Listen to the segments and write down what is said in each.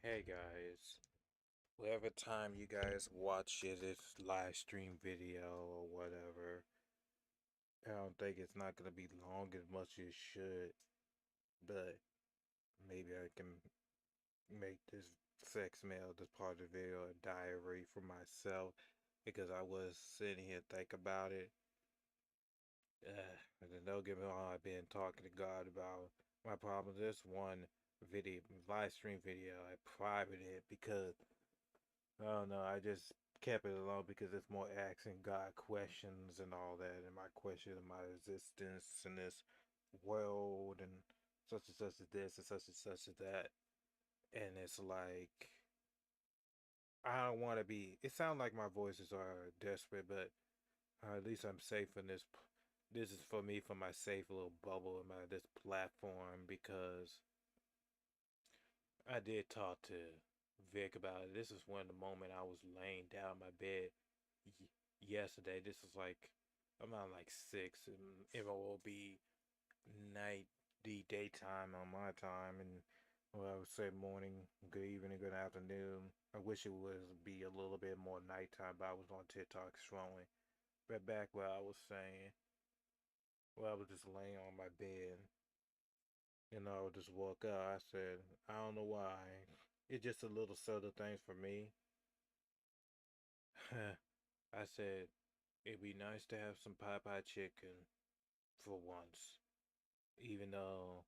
Hey guys, whatever time you guys watch it, it's live stream video or whatever. I don't think it's not gonna be long as much as it should, but maybe I can make this sex mail, this part of the video, a diary for myself because I was sitting here thinking about it. And then don't get me wrong, I've been talking to God about my problem. This one video, live stream video, I private it because I don't know. I just kept it alone because it's more asking God questions and all that, and my question of my existence in this world, and such as this, and such as that. And it's like, I don't want to be. It sounds like my voices are desperate, but at least I'm safe in this. This is for me, for my safe little bubble in my this platform because I did talk to Vic about it. This is when the moment I was laying down my bed yesterday. This is like around like 6, and it will be night, the daytime on my time, and well, I would say morning, good evening, good afternoon. I wish it was be a little bit more nighttime, but I was on TikTok scrolling. But back where I was saying, well, I was just laying on my bed, and I just woke up. I said, I don't know why. It's just a little subtle things for me. I said, it'd be nice to have some pie chicken for once. Even though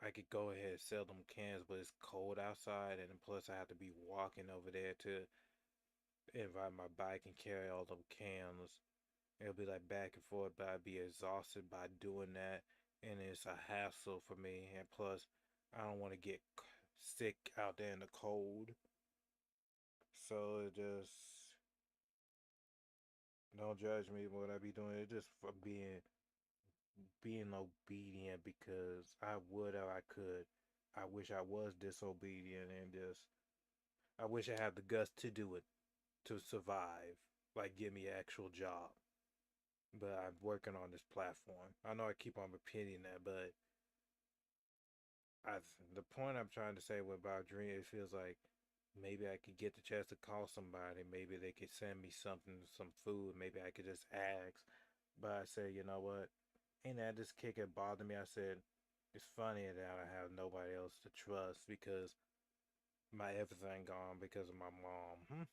I could go ahead and sell them cans, but it's cold outside, and plus I have to be walking over there to invite my bike and carry all them cans. It'll be like back and forth, but I'd be exhausted by doing that, and it's a hassle for me. And plus, I don't want to get sick out there in the cold. So it just don't judge me what I be doing. It's just for being obedient because I would or I could. I wish I was disobedient and just I wish I had the guts to do it to survive. Like give me an actual job. But I'm working on this platform. I know I keep on repeating that, but I the point I'm trying to say with about dream, it feels like maybe I could get the chance to call somebody. Maybe they could send me something, some food. Maybe I could just ask. But I said, you know what? Ain't that this kick it bothered me? I said, it's funny that I have nobody else to trust because my everything gone because of my mom.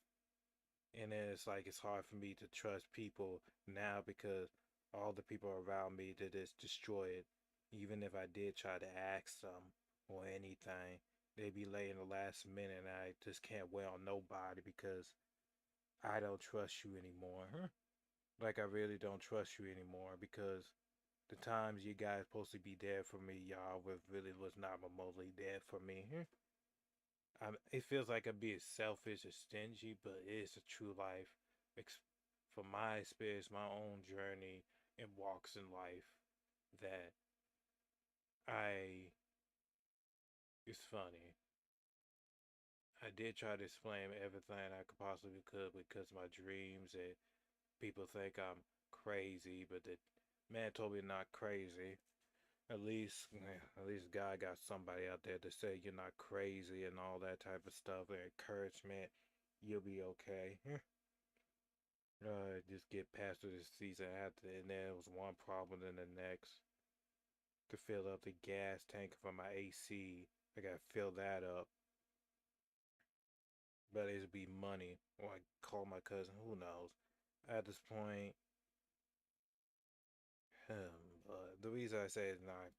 And then it's like it's hard for me to trust people now because all the people around me that just destroy it. Even if I did try to ask them or anything, they'd be late in the last minute and I just can't wait on nobody because I don't trust you anymore. Like I really don't trust you anymore because the times you guys supposed to be there for me, y'all was really was not remotely there for me. It feels like I'm being selfish or stingy, but it's a true life. From my experience, my own journey and walks in life, that I. It's funny. I did try to explain everything I could possibly could because my dreams and people think I'm crazy, but the man told me not crazy. At least God got somebody out there to say you're not crazy and all that type of stuff. And encouragement, you'll be okay. Just get past this season after, and then it was one problem than the next. To fill up the gas tank for my AC, I gotta fill that up. But it'd be money, or I call my cousin. Who knows? At this point, but the reason I say is not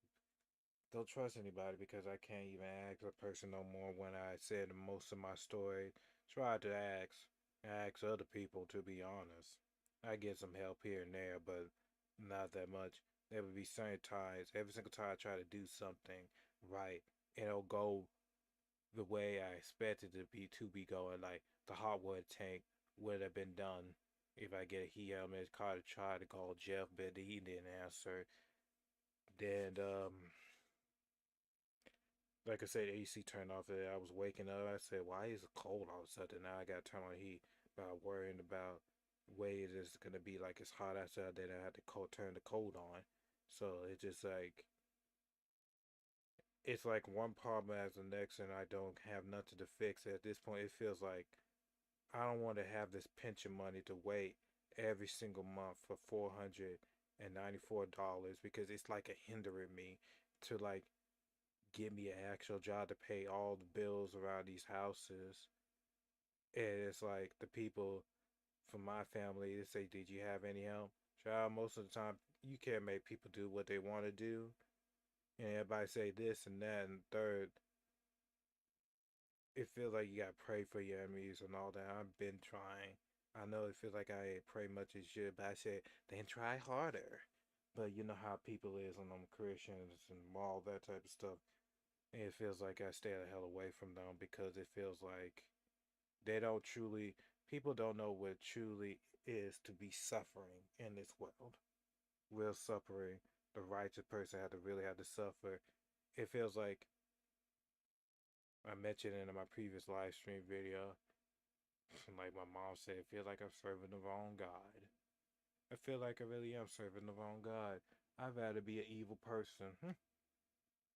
don't trust anybody because I can't even ask a person no more when I said most of my story. Tried to ask other people to be honest. I get some help here and there, but not that much. There would be certain times, every single time I try to do something right, it'll go the way I expected it to be going. Like the hot water tank would have been done if I get a heat element car to try to call Jeff, but he didn't answer. Then like I said, AC turned off. I was waking up. I said, "Why is it cold all of a sudden?" Now I got to turn on the heat. About worrying about way it is gonna be like it's hot outside. Then I had to turn the cold on. So it's just like it's like one problem as the next, and I don't have nothing to fix. At this point, it feels like I don't want to have this pension money to wait every single month for $494 because it's like a hindering me to like get me an actual job to pay all the bills around these houses. And it's like the people from my family, they say, "Did you have any help?" Child, most of the time, you can't make people do what they want to do. And everybody say this and that and third. It feels like you gotta pray for your enemies and all that. I've been trying. I know it feels like I ain't pray much as should, but I said, then try harder. But you know how people is on them Christians and all that type of stuff. And it feels like I stay the hell away from them because it feels like they don't truly, people don't know what truly is to be suffering in this world. Real suffering. The righteous person had to really have to suffer. It feels like I mentioned in my previous live stream video, like my mom said, it feels like I'm serving the wrong God. I feel like I really am serving the wrong God. I'd rather be an evil person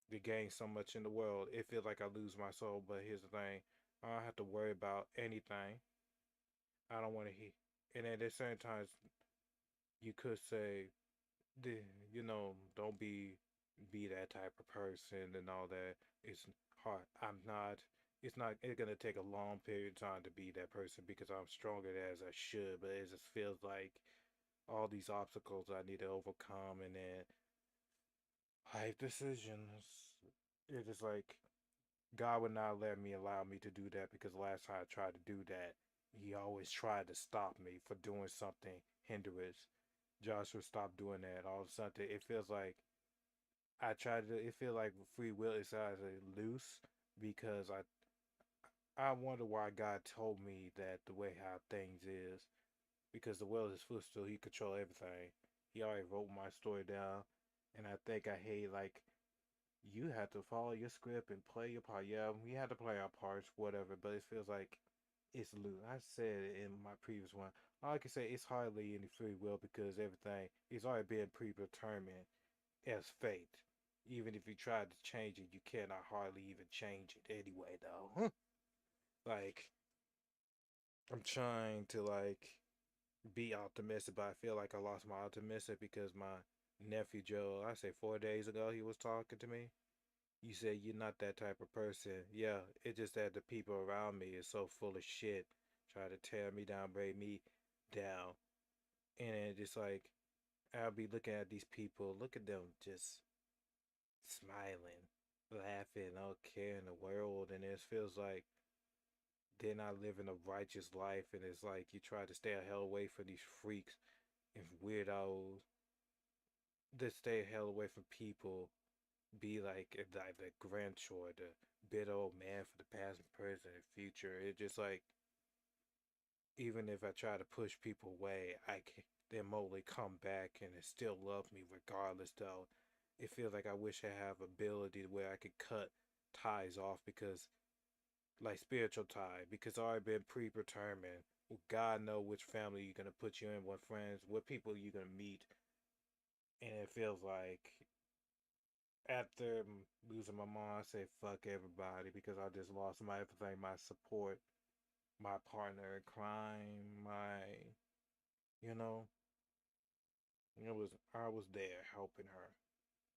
to gain so much in the world. It feels like I lose my soul, but here's the thing. I don't have to worry about anything. I don't want to hear. And at the same time, you could say, you know, don't be that type of person and all that. It's hard. I'm not. It's not. It's gonna take a long period of time to be that person because I'm stronger as I should. But it just feels like all these obstacles I need to overcome, and then life decisions. It's just like God would not let me allow me to do that because the last time I tried to do that, He always tried to stop me for doing something hindrance. Joshua, stop doing that. All of a sudden, it feels like I try to. It feels like free will is either loose because I wonder why God told me that the way how things is because the world is footstool. He control everything. He already wrote my story down, and I think I hate like you have to follow your script and play your part. Yeah, we had to play our parts, whatever. But it feels like it's loose. I said it in my previous one. All I can say it's hardly any free will because everything is already been predetermined as fate. Even if you tried to change it, you cannot hardly even change it anyway, though. Like I'm trying to like be optimistic, but I feel like I lost my optimism because my nephew Joe, I say 4 days ago, he was talking to me. You say you're not that type of person. Yeah, it's just that the people around me is so full of shit, try to tear me down, break me down, and it's just like I'll be looking at these people, look at them just smiling, laughing, all care in the world, and it feels like they're not living a righteous life, and it's like you try to stay a hell away from these freaks and weirdos that stay a hell away from people, be like the Grinch or the bitter old man for the past, present, and future. It's just like even if I try to push people away, I can they mostly come back and they still love me regardless. Though it feels like I wish I have ability where I could cut ties off because like spiritual tie because I already been predetermined. God know which family you're gonna put you in, what friends, what people you're gonna meet, and it feels like after losing my mom, I say fuck everybody because I just lost my everything, my support, my partner in crime, my, you know, it was I was there helping her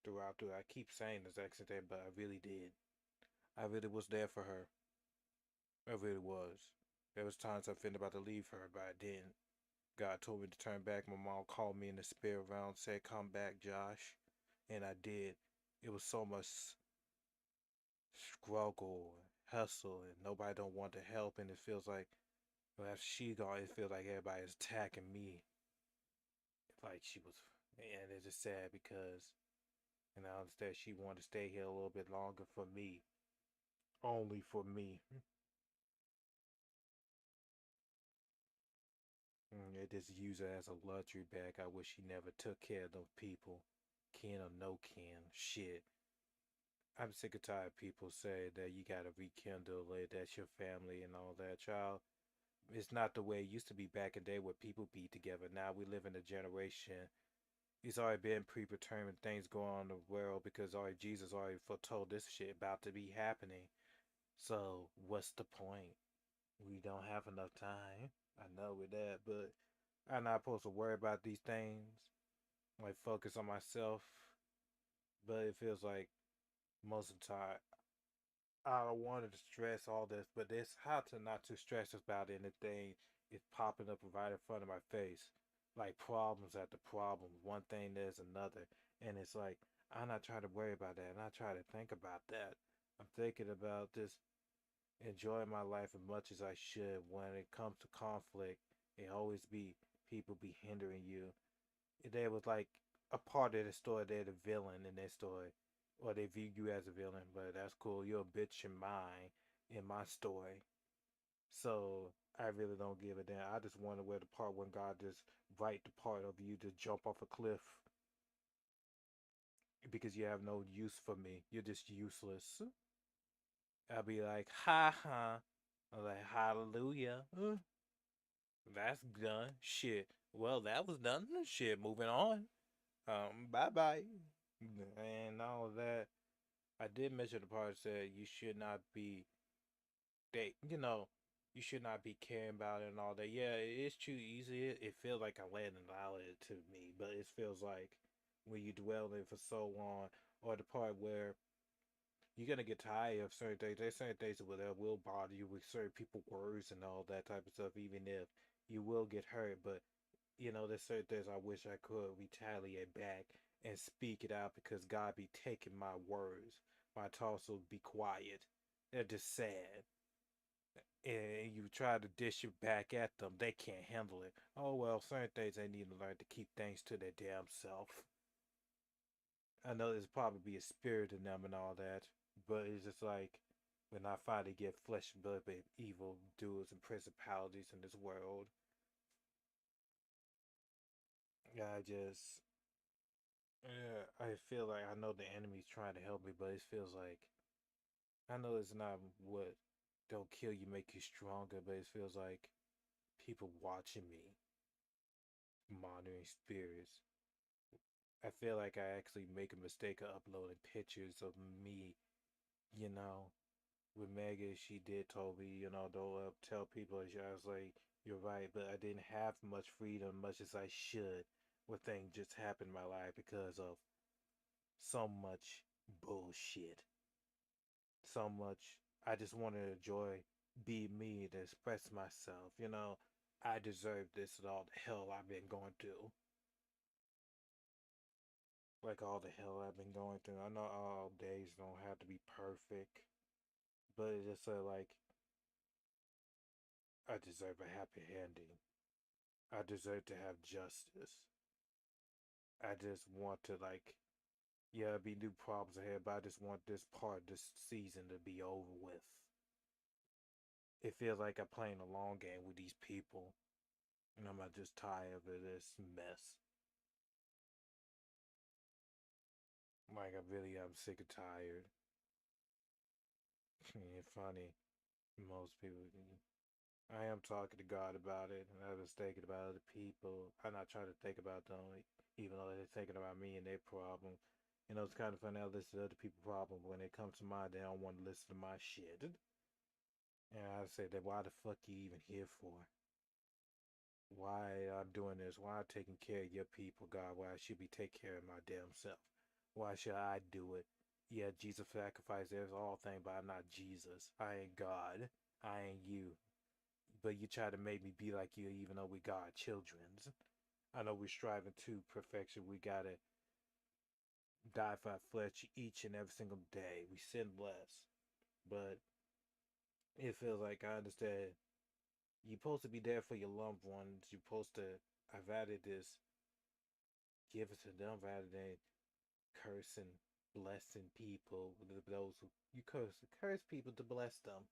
throughout. I keep saying this accident, but I really did. I really was there for her. I really was. There was times I felt about to leave her, but I didn't. God told me to turn back. My mom called me in the spirit realm, said, "Come back, Josh," and I did. It was so much struggle, hustle, and nobody don't want to help. And it feels like well, after she gone, it feels like everybody's attacking me. Like she was, and it's just sad because, and I understand she wanted to stay here a little bit longer for me, only for me. It just use her as a luxury bag. I wish she never took care of those people, kin or no kin. Shit. I'm sick and tired of people say that you gotta rekindle it, that's your family and all that. Child, it's not the way it used to be back in the day where people be together. Now we live in a generation It's already been predetermined things going on in the world because already Jesus already foretold this shit about to be happening. So what's the point? We don't have enough time. I know with that, but I'm not supposed to worry about these things. Like focus on myself. But it feels like most of the time I don't want to stress all this, but it's how to not to stress about anything is popping up right in front of my face. Like problems after problems. One thing there's another. And it's like I'm not trying to worry about that. And I try to think about that. I'm thinking about this enjoying my life as much as I should. When it comes to conflict, it always be people be hindering you. There was like a part of the story, they're the villain in their story, or they view you as a villain. But that's cool. You're a bitch in mine, in my story. So I really don't give a damn. I just wonder where the part when God just write the part of you to jump off a cliff because you have no use for me. You're just useless. I'll be like, ha ha. I'm like, hallelujah. That's done. Shit. Well, that was done. Shit. Moving on. Bye bye. And all of that. I did mention the part that said you should not be they you should not be caring about it and all that. Yeah, it is too easy. It feels like I land and allowed it to me, but it feels like when you dwell in it for so long, or the part where you're gonna get tired of certain things. There's certain things that will bother you with certain people words and all that type of stuff, even if you will get hurt. But there's certain things I wish I could retaliate back and speak it out because God be taking my words. My thoughts will be quiet. They're just sad. And you try to dish it back at them, they can't handle it. Oh well, certain things they need to learn to keep things to their damn self. I know there's probably a spirit in them and all that, but it's just like when I finally get flesh and blood with evil doers and principalities in this world, I just yeah, I feel like I know the enemy's trying to help me, but it feels like I know it's not what don't kill you make you stronger, but it feels like people watching me, monitoring spirits. I feel like I actually make a mistake of uploading pictures of me, you know, with Megan. She did told me, don't tell people. I was like, you're right, but I didn't have much freedom, much as I should, when things just happened in my life because of so much bullshit. So much. I just wanted to enjoy, be me, to express myself. I deserve this and all the hell I've been going through. Like all the hell I've been going through. I know all days don't have to be perfect, but it's just like I deserve a happy ending. I deserve to have justice. I just want to yeah, be new problems ahead, but I just want this part, this season to be over with. It feels like I'm playing a long game with these people, and I'm not just tired of this mess. Like I really am sick and tired. It's funny. Most people, I am talking to God about it, and I was thinking about other people. I'm not trying to think about them, even though they're thinking about me and their problem. It's kind of funny. I listen to other people's problems. When it comes to mine, they don't want to listen to my shit. And I say that, why the fuck you even here for? Why I'm doing this? Why I'm taking care of your people, God? Why I should be taking care of my damn self? Why should I do it? Yeah, Jesus sacrificed there's all thing, but I'm not Jesus. I ain't God. I ain't you. But you try to make me be like you, even though we God childrens. I know we're striving to perfection. We gotta die for our flesh each and every single day. We sin less, but it feels like I understand. You're supposed to be there for your loved ones. You're supposed to. I've added this. Give it to them rather than cursing, blessing people. Those who you curse people to bless them.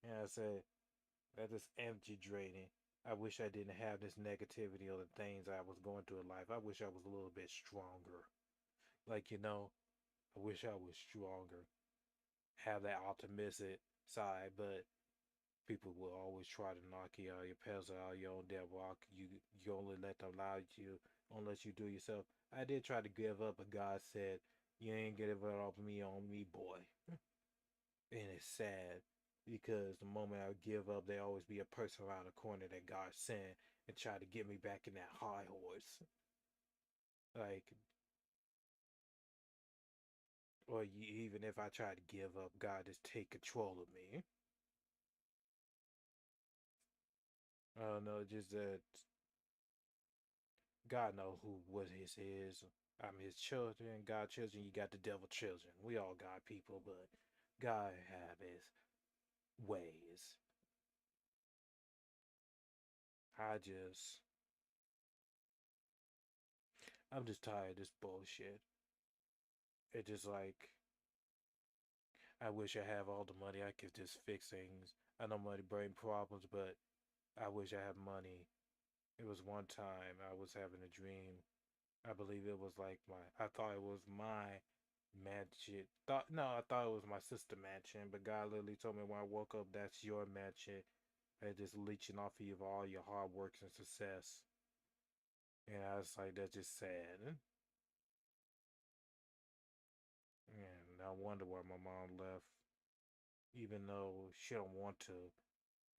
And I said that is energy draining. I wish I didn't have this negativity or the things I was going through in life. I wish I was a little bit stronger. Like, I wish I was stronger. Have that optimistic side, but People will always try to knock you out your pedals out your own damn rock. You only let them lie to you unless you do yourself. I did try to give up, but God said, "You ain't giving up on me, boy." And it's sad because the moment I give up, there always be a person around the corner that God sent and try to get me back in that high horse. Like, or even if I try to give up, God just take control of me. I don't know, just that God know who what his is. I'm his children, God children, you got the devil children. We all God people, but God have his ways. I just I'm just tired of this bullshit. It just like I wish I have all the money I could just fix things. I know money bring problems, but I wish I had money. It was one time I was having a dream. I believe it was like I thought it was my mansion. I thought it was my sister mansion, but God literally told me when I woke up, that's your mansion. And just leeching off of you all your hard work and success. And I was like, that's just sad. And I wonder why my mom left, even though she don't want to.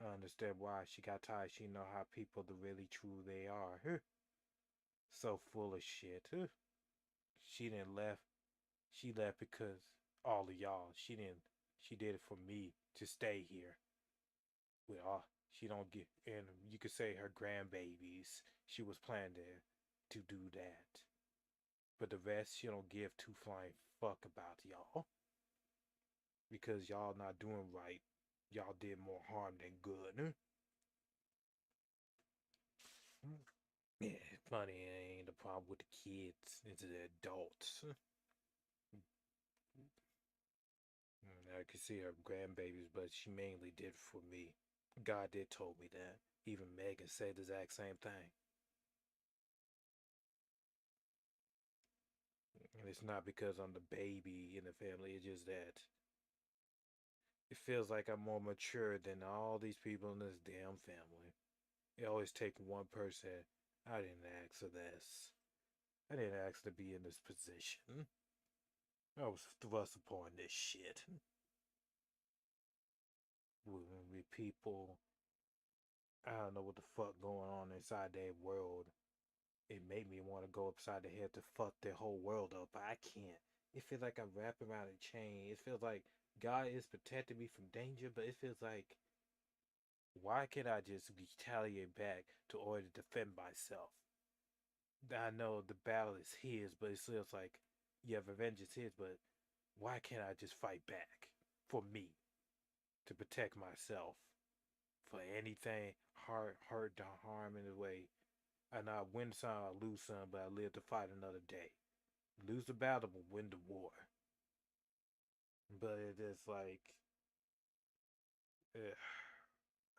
I understand why she got tired. She know how people the really true they are. So full of shit. She didn't left. She left because all of y'all. She didn't. She did it for me to stay here. With all she don't get, and you could say her grandbabies. She was planning to do that. But the rest, she don't give two flying fuck about y'all because y'all not doing right. Y'all did more harm than good. Yeah, funny ain't the problem with the kids. It's the adults. I could see her grandbabies, but she mainly did it for me. God did told me that. Even Megan said the exact same thing. And it's not because I'm the baby in the family. It's just that it feels like I'm more mature than all these people in this damn family. It always take one person. I didn't ask for this. I didn't ask to be in this position. I was thrust upon this shit. With people, I don't know what the fuck going on inside their world. It made me want to go upside the head to fuck their whole world up, but I can't. It feels like I'm wrapped around a chain. It feels like God is protecting me from danger, but it feels like why can't I just retaliate back to order to defend myself? I know the battle is his, but it feels like yeah, revenge is his, but why can't I just fight back for me to protect myself for anything hurt, to harm in a way? And I win some, I lose some, but I live to fight another day. Lose the battle, but win the war. But it is like, ugh.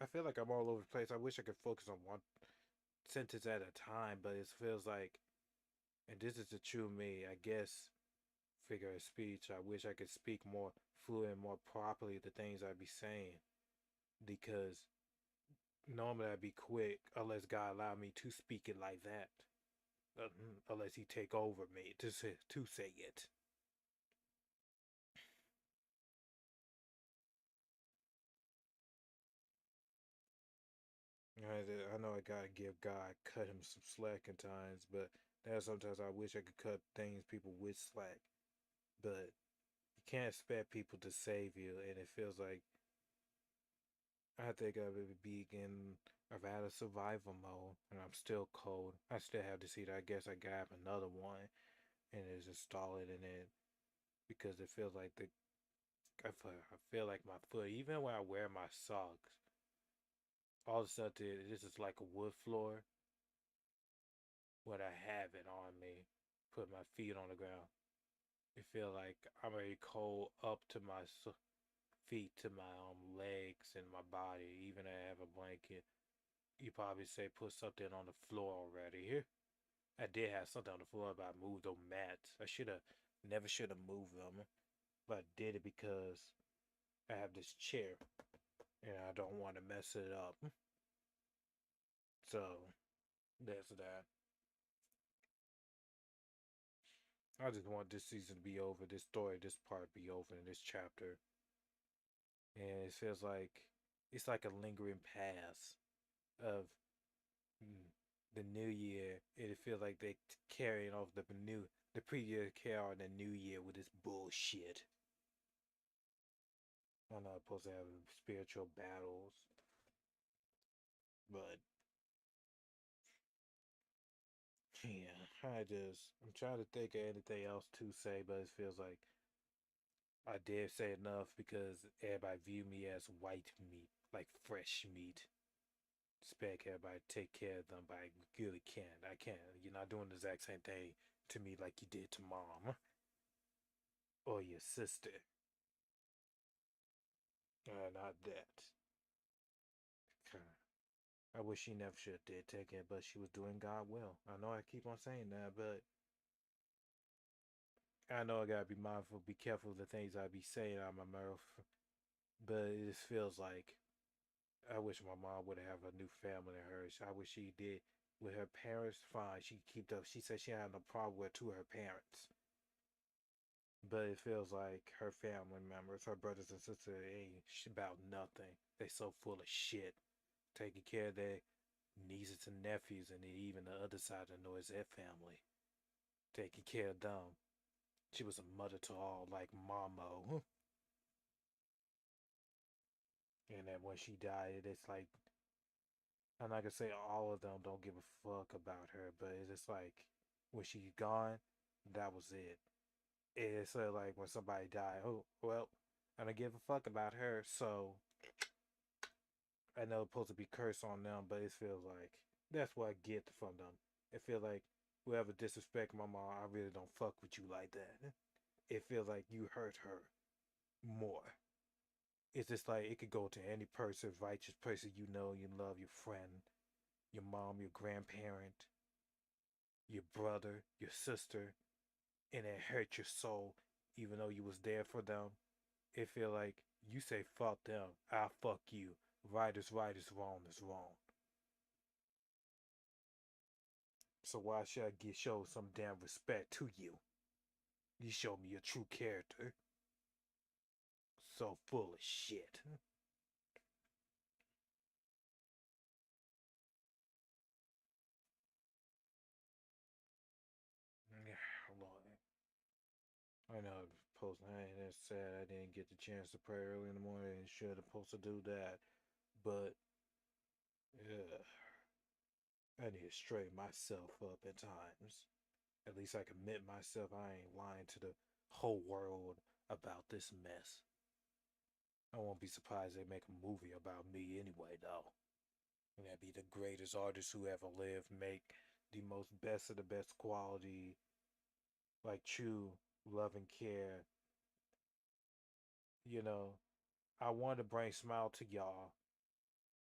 I feel like I'm all over the place. I wish I could focus on one sentence at a time, but it feels like, and this is the true me, I guess, figure of speech. I wish I could speak more fluent, more properly the things I'd be saying, because normally I'd be quick unless God allowed me to speak it like that. Unless he take over me to say it. I know I gotta give God cut him some slack in times, but there's sometimes I wish I could cut things people with slack. But you can't expect people to save you, and it feels like I think I would be in a rather survival mode, and I'm still cold. I still have to see that. I guess I grab another one and just install it in it because it feels like I feel like my foot, even when I wear my socks, all of a sudden this is like a wood floor when I have it on me, put my feet on the ground. It feel like I'm very cold up to my feet, to my legs and my body. Even I have a blanket. You probably say put something on the floor already. Here, I did have something on the floor, but I moved those mats. I should have never should have moved them, but I did it because I have this chair. and I don't want to mess it up. So that's that. I just want this season to be over, this story, this part be over, in this chapter, and it feels like it's like a lingering past of mm, the new year. It feels like they carrying off the previous care on the new year with this bullshit. I'm not supposed to have spiritual battles, but yeah, I'm trying to think of anything else to say, but it feels like I did say enough because everybody view me as white meat, like fresh meat. Expect everybody to take care of them, but I really can't. I can't. You're not doing the exact same thing to me like you did to mom or your sister. Not that. I wish she never should have did take it, but she was doing God well. I know I keep on saying that, but I know I gotta be mindful, be careful of the things I be saying out of my mouth. But it just feels like I wish my mom would have a new family than hers. I wish she did. With her parents, fine. She could keep up. She said she had no problem with two of her parents. But it feels like her family members, her brothers and sisters, ain't about nothing. They so full of shit. Taking care of their nieces and nephews, and then even the other side of the noise, their family. Taking care of them. She was a mother to all, like Mamo. And then when she died, it's like, I'm not gonna say all of them don't give a fuck about her, but it's just like when she's gone, that was it. It's like when somebody died, oh, well, I don't give a fuck about her, so I know it's supposed to be cursed on them, but it feels like that's what I get from them. It feels like whoever disrespect my mom, I really don't fuck with you like that. It feels like you hurt her more. It's just like it could go to any person, righteous person you know, you love, your friend, your mom, your grandparent, your brother, your sister, and it hurt your soul, even though you was there for them. It feel like you say fuck them, I fuck you. Right is wrong is wrong. So why should I show some damn respect to you? You show me your true character. So full of shit. Lord, I know post. I ain't that sad. I didn't get the chance to pray early in the morning and should have supposed to do that. But yeah, I need to straighten myself up at times. At least I commit myself. I ain't lying to the whole world about this mess. I won't be surprised they make a movie about me anyway, though. And that'd be the greatest artist who ever lived. Make the most best of the best quality, like true love and care. You know, I want to bring smile to y'all.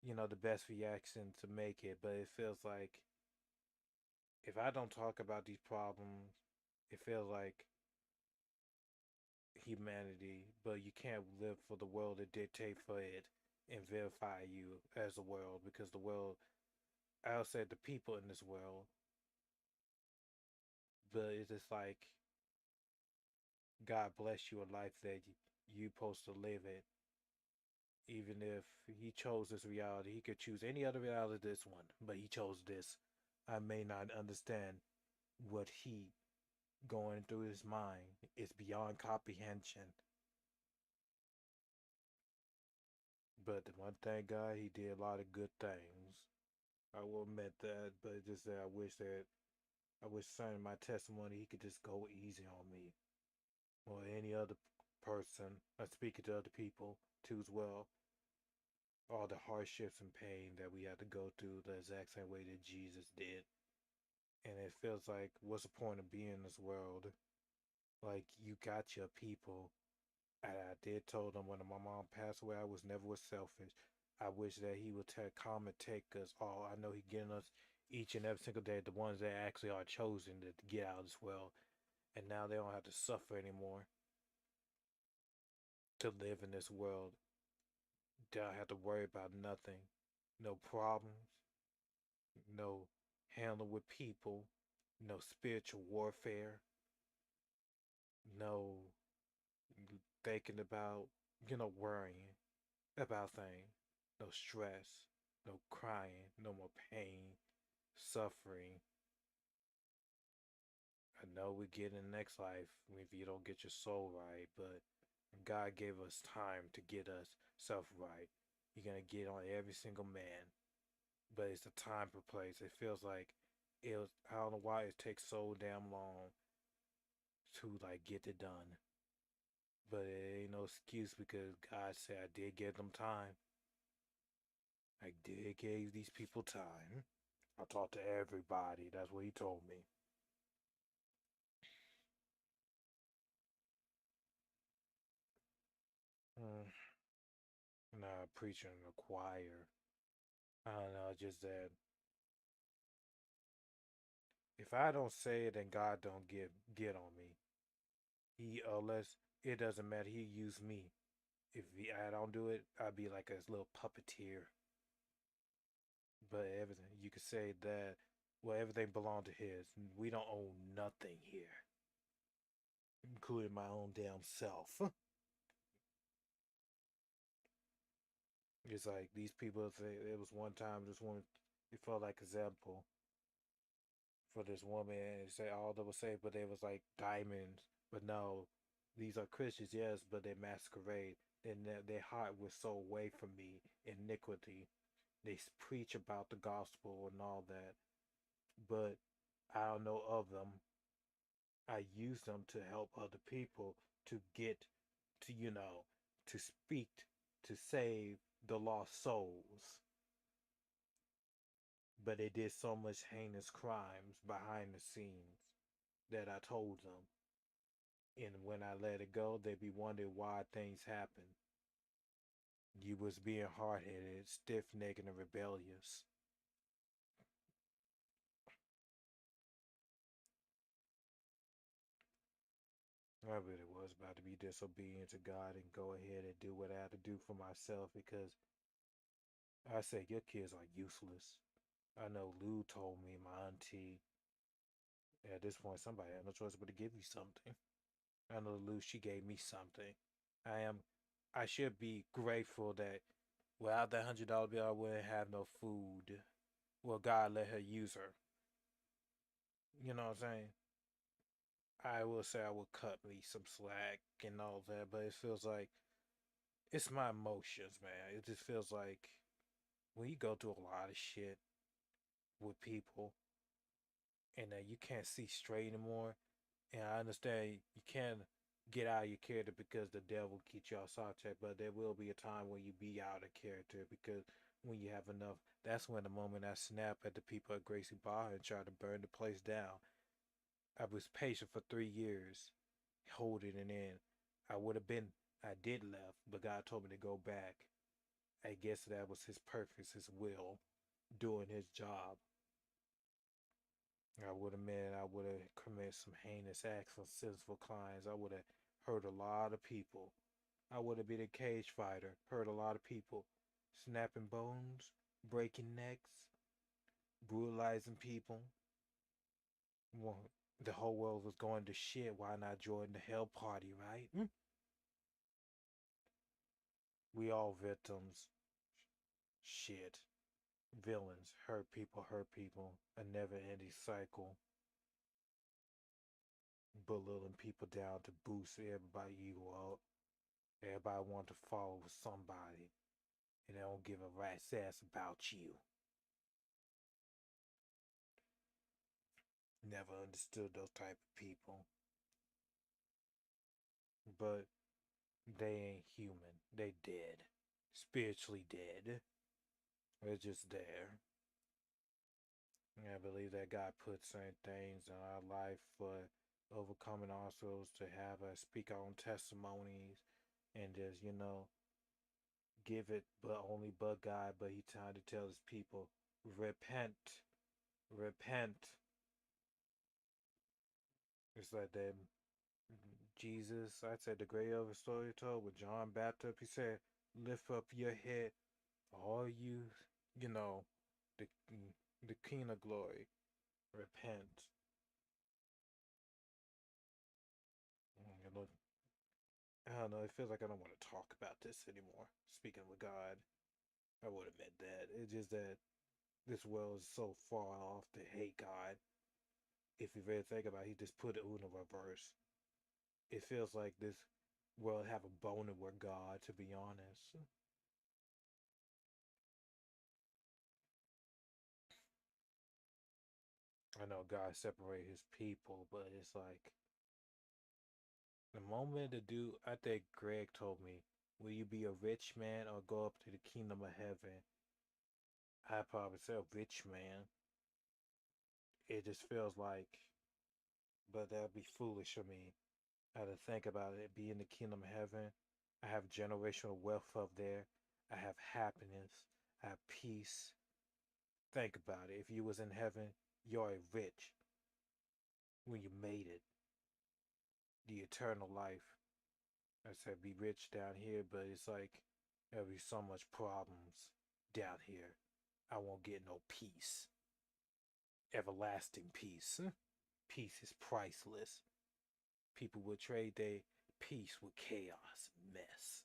You know, the best reaction to make it, but it feels like if I don't talk about these problems, it feels like humanity, but you can't live for the world to dictate for it and verify you as a world because the world, I'll say the people in this world, but it's just like God bless you a life that you supposed to live it. Even if he chose this reality, he could choose any other reality this one, but he chose this. I may not understand what he going through his mind. It's beyond comprehension. But the one thing God, he did a lot of good things. I will admit that, but just that I wish signing my testimony he could just go easy on me or any other person. I speak to other people too as well. All the hardships and pain that we had to go through the exact same way that Jesus did. And it feels like what's the point of being in this world? Like you got your people. And I did told them when my mom passed away, I was never was selfish. I wish that he would come and take us all. I know he getting us each and every single day, the ones that actually are chosen to get out of this world. And now they don't have to suffer anymore to live in this world. Don't have to worry about nothing. No problems, no handling with people, no spiritual warfare, no thinking about, worrying about things, no stress, no crying, no more pain, suffering. I know we get in the next life if you don't get your soul right, but God gave us time to get us self right. You're gonna get on every single man, but it's the time for place. It feels like it was. I don't know why it takes so damn long to like get it done, but it ain't no excuse because God said I did give them time. I did give these people time. I talked to everybody. That's what He told me. Mm, not preaching in the choir. I don't know. Just that if I don't say it, then God don't get on me. He unless it doesn't matter. He use me. If I don't do it, I'd be like a little puppeteer. But everything you could say that, well, everything belonged to His. We don't own nothing here, including my own damn self. It's like these people. It was one time this woman. It felt like example for this woman and say all they would say, but they was like diamonds. But no, these are Christians, yes, but they masquerade. And their heart was so away from me, iniquity. They preach about the gospel and all that, but I don't know of them. I use them to help other people to get to, to speak, to save the lost souls. But they did so much heinous crimes behind the scenes that I told them. And when I let it go, they be wondering why things happen. You was being hard headed, stiff necked, and rebellious. I really was about to be disobedient to God and go ahead and do what I had to do for myself because I said your kids are useless. I know Lou told me, my auntie, at this point somebody had no choice but to give you something. I know Lou, she gave me something. I am I should be grateful that without that $100 bill I wouldn't have no food. Well, God let her use her. You know what I'm saying? I will say I would cut me some slack and all that, but it feels like it's my emotions, man. It just feels like when you go through a lot of shit with people and you can't see straight anymore, and I understand you can get out of your character because the devil keeps you outside check, but there will be a time when you be out of character because when you have enough, that's when the moment I snap at the people at Gracie Bar and try to burn the place down. I was patient for 3 years, holding it in. I did left, but God told me to go back. I guess that was His purpose, His will, doing His job. I would have committed some heinous acts on sinful clients. I would have hurt a lot of people. I would have been a cage fighter, hurt a lot of people, snapping bones, breaking necks, brutalizing people. Well, the whole world was going to shit. Why not join the hell party, right? We all victims. Shit. Villains. Hurt people. A never ending cycle. Belittling people down to boost everybody ego up. Everybody want to follow somebody. And they don't give a rat's ass about you. Never understood those type of people. But they ain't human. They dead. Spiritually dead. They're just there. And I believe that God put certain things in our life for overcoming ourselves to have us speak our own testimonies and just, give it but only but God, but He trying to tell His people, repent. Repent. It's like that Jesus, I said the great other story told with John Baptist, he said, Lift up your head, all you, you know, the the King of Glory. Repent. You know, I don't know. It feels like I don't want to talk about this anymore. Speaking with God, I would admit that. It's just that this world is so far off to hate God. If you really think about it, he just put it in reverse. It feels like this world have a boner with God, to be honest. I know God separate his people, but it's like the moment the dude, I think Greg told me, will you be a rich man or go up to the kingdom of heaven? I probably say a rich man. It just feels like, but that'd be foolish for me. I had to think about it. Be in the kingdom of heaven. I have generational wealth up there. I have happiness. I have peace. Think about it. If you was in heaven, you're rich when you made it. The eternal life. I said be rich down here, but it's like there'll be so much problems down here. I won't get no peace. Everlasting peace. Peace is priceless. People will trade their peace with chaos and mess.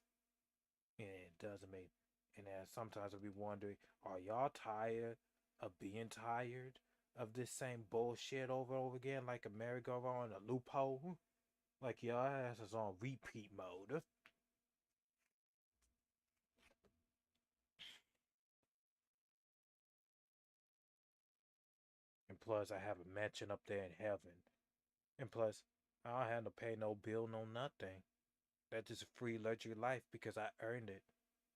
And it doesn't make. And then sometimes I'll be wondering, are y'all tired of being tired of this same bullshit over and over again, like a merry-go-round, a loophole? Like y'all ass is on repeat mode. And plus, I have a mansion up there in heaven. And plus, I don't have to pay no bill, no nothing. That's just a free luxury life because I earned it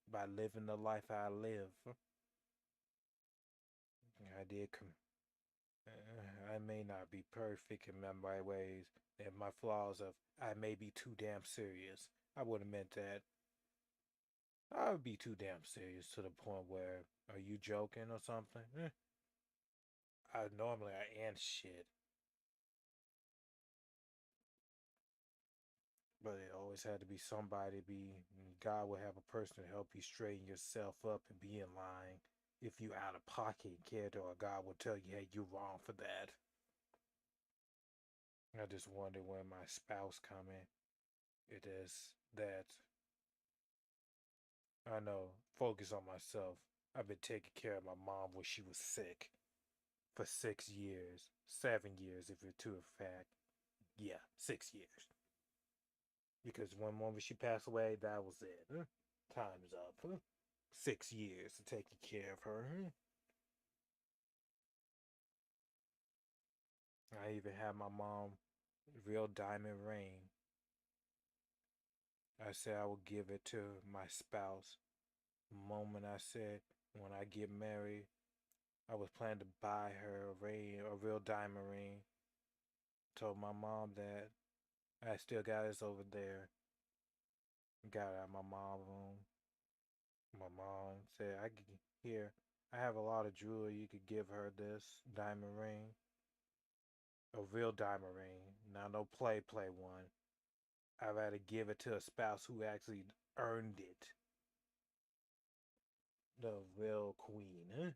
by living the life I live. I did come. I may not be perfect in my ways, and my flaws of I may be too damn serious. I would have meant that. I would be too damn serious to the point where are you joking or something? I am shit, but it always had to be somebody. God will have a person to help you straighten yourself up and be in line. If you out of pocket, kid, or God will tell you, hey, you're wrong for that. I just wonder when my spouse coming. It is that I know, focus on myself. I've been taking care of my mom when she was sick for 6 years, 7 years if you're to a fact. Yeah, 6 years. Because one moment she passed away, that was it. Time's up. 6 years of taking care of her. I even had my mom real diamond ring. I said I would give it to my spouse. The moment I said when I get married, I was planning to buy her a ring, a real diamond ring. Told my mom that I still got this over there. Got it out of my mom's room. My mom said, "I could here. I have a lot of jewelry. You could give her this diamond ring, a real diamond ring, not no play one. I'd rather give it to a spouse who actually earned it. The real queen. Huh?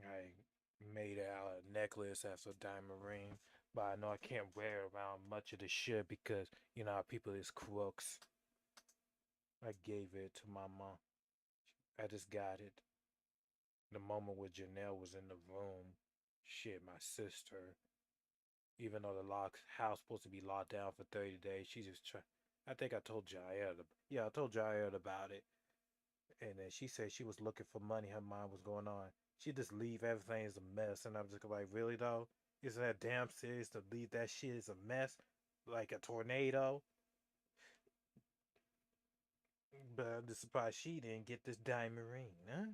I made out a necklace as a diamond ring, but I know I can't wear it around much of the shit because you know how people is crooks. I gave it to my mom. I just got it. The moment where Janelle was in the room, shit, my sister, even though the house supposed to be locked down for 30 days, she just tried. I think I told Jair. Yeah, I told Jair about it. And then she said she was looking for money. Her mind was going on. She just leave everything as a mess. And I'm just like, really though? Isn't that damn serious to leave that shit as a mess? Like a tornado? But I'm just surprised she didn't get this diamond ring, huh?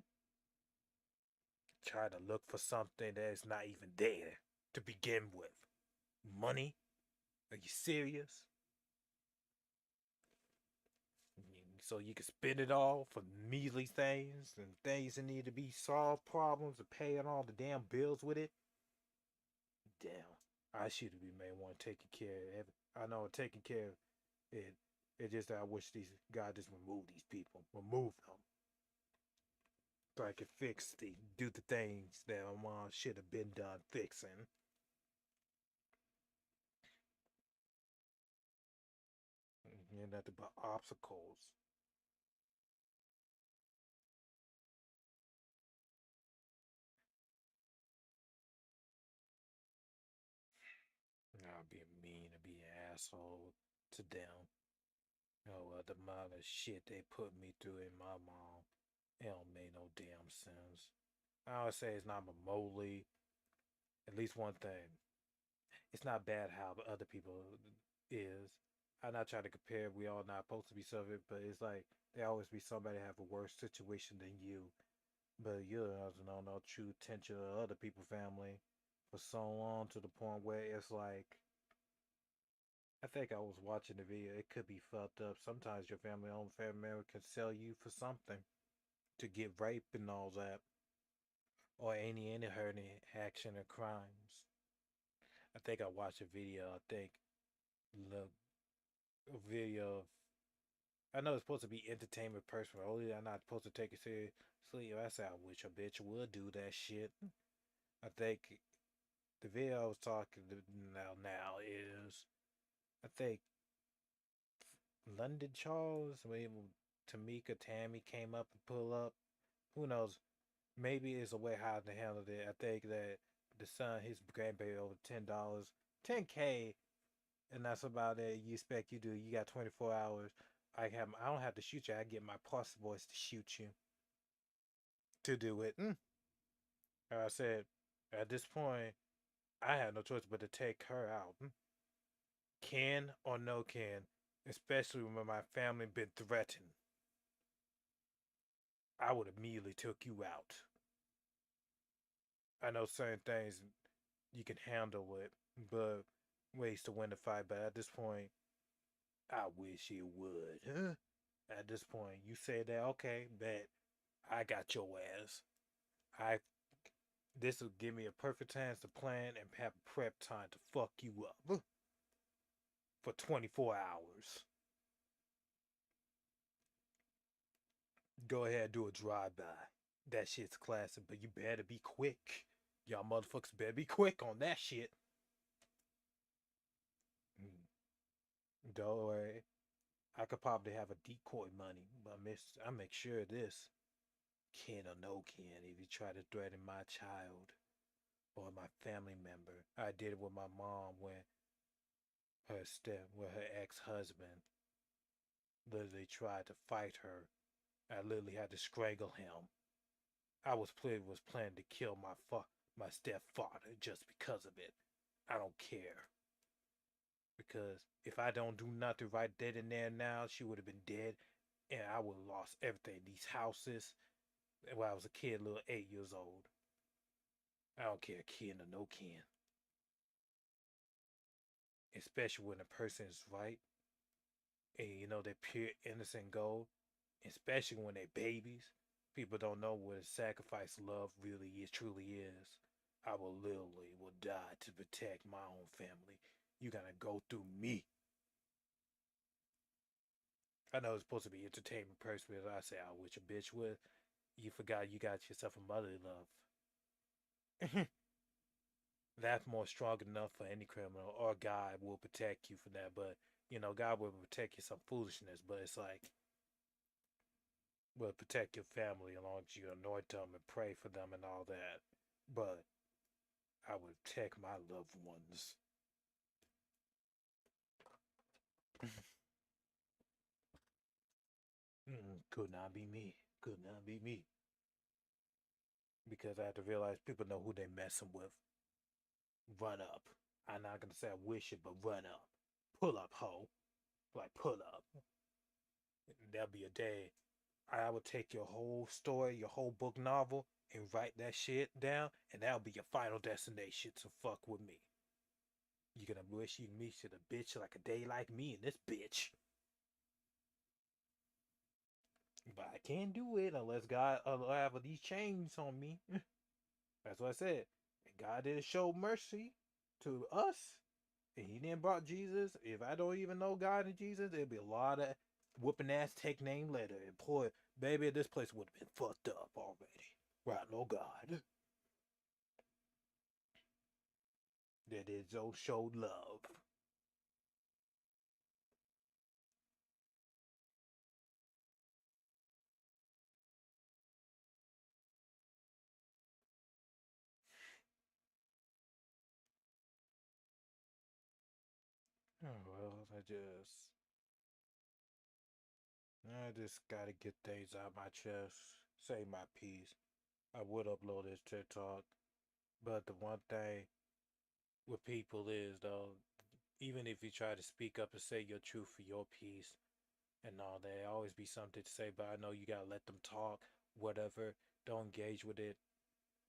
Try to look for something that's not even there to begin with. Money? Are you serious? So you can spend it all for measly things and things that need to be solved problems and paying all the damn bills with it? Damn. I should have been made one taking care of I know taking care of It it just I wish these God just remove these people, remove them, so I could do the things that my mom should have been done fixing. And nothing but obstacles. I'll be mean and be an asshole to them. Oh, well, the amount of shit they put me through in my mom, it don't make no damn sense. I would say it's not remotely. At least one thing, it's not bad how other people is. I'm not trying to compare. We all not supposed to be suffering, but it's like there always be somebody have a worse situation than you. But you don't know no true tension of other people's family for so long to the point where it's like I think I was watching the video. It could be fucked up. Sometimes your own family member can sell you for something to get rape and all that, or any hurting action or crimes. I think I watched a video. I think the a video of. I know it's supposed to be entertainment person only. I'm not supposed to take it seriously. I said I wish a bitch would do that shit. I think the video I was talking now is I think London Charles, maybe Tamika Tammy came up and pull up. Who knows? Maybe it's a way how to handle it. I think that the son, his grandbaby over $10, 10K, and that's about it. You expect you do. You got 24 hours. I don't have to shoot you. I get my plus boys to shoot you to do it. Like I said, at this point, I had no choice but to take her out. Can or no can, especially when my family been threatened. I would immediately took you out. I know certain things you can handle it, but ways to win the fight. But at this point, I wish it would. Huh? At this point, you say that okay, bet I got your ass. I this will give me a perfect chance to plan and have prep time to fuck you up for 24 hours. Go ahead, do a drive by. That shit's classic, but you better be quick. Y'all motherfuckers better be quick on that shit. Don't worry. I could probably have a decoy money, but I make sure of this. Can or no can, if you try to threaten my child or my family member. I did it with my mom when with her ex-husband literally tried to fight her. I literally had to strangle him. I was planning to kill my stepfather just because of it. I don't care. Because if I don't do nothing right then and there now, she would have been dead and I would have lost everything. These houses, when I was a kid, little 8 years old. I don't care, kin or no kin. Especially when a person is right and you know they're pure innocent gold. Especially when they're babies. People don't know what a sacrifice love really is, truly is. I will literally will die to protect my own family. You gotta go through me. I know it's supposed to be entertainment person, but I say I wish a bitch would. You forgot you got yourself a motherly love. That's more strong enough for any criminal, or God will protect you for that. But you know, God will protect you some foolishness. But it's like, will protect your family as long as you anoint them and pray for them and all that. But I would protect my loved ones. Could not be me. Could not be me. Because I have to realize people know who they messing with. Run up. I'm not gonna say I wish it, but run up. Pull up, ho. Like pull up. There'll be a day I would take your whole story, your whole book novel, and write that shit down, and that'll be your final destination to fuck with me. You're gonna wish you meet to the bitch like a day like me and this bitch. But I can't do it unless God have these chains on me. That's what I said. And God didn't show mercy to us. and he didn't brought Jesus, if I don't even know God and Jesus, there'd be a lot of whooping ass take name later. And boy, baby, this place would have been fucked up already. Right, no God. That is so showed love. Oh well, I just gotta get things out my chest, say my piece. I would upload this TikTok, but the one thing with people is though, even if you try to speak up and say your truth for your piece and all that, there always be something to say. But I know you gotta let them talk, whatever. Don't engage with it.